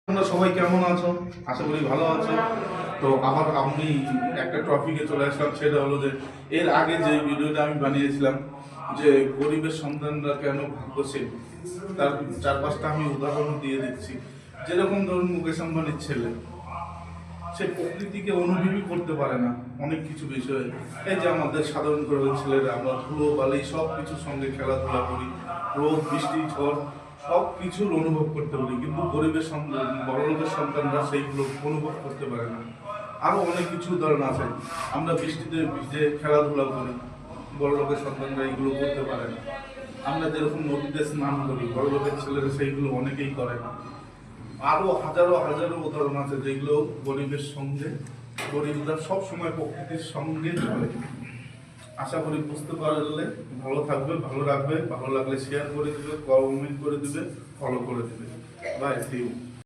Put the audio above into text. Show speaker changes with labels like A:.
A: তোমরা সবাই কেমন আছো? আশা করি ভালো আছো। তো আবার আমি একটা টপিকে চলে আসলাম, সেটা হলো যে এর আগে যে ভিডিওটা আমি বানিয়েছিলাম যে গরিবের সন্তানরা কেন ভাগ্যশীল, তার 4-5টা আমি উদাহরণ দিয়ে দিচ্ছি। যেরকম ধরুন মুকেশ আম্বানির ছেলে, সে প্রকৃতিকে অনুভবই করতে পারে না অনেক কিছু বিষয়ে। এই যে আমাদের সাধারণ ঘরের ছেলেরা, আমরা ধুলো বালি সব কিছুর সঙ্গে খেলাধুলা করি, রোদ বৃষ্টি ঝড় সব কিছুর অনুভব করতে পারি, কিন্তু গরিবের সন্তান বড়লোকের সন্তানরা সেইগুলো অনুভব করতে পারে না। আরও অনেক কিছু উদাহরণ আছে, আমরা বৃষ্টিতে ভিজে খেলাধুলা করি, বড়লোকের সন্তানরা এইগুলো করতে পারে না। আমরা যেরকম নদীতে স্নান করি, বড়লোকের ছেলেরা সেইগুলো অনেকেই করে না। আরো হাজারো হাজারো উদাহরণ আছে যেগুলো গরিবের সঙ্গে, গরিবরা সব সময় প্রকৃতির সঙ্গে চলে। আশা করি বুঝতে পারলে ভালো থাকবে, ভালো রাখবে, ভালো লাগলে শেয়ার করে দিবে, কমেন্ট করে দিবে, ফলো করে দিবে। Bye, see you.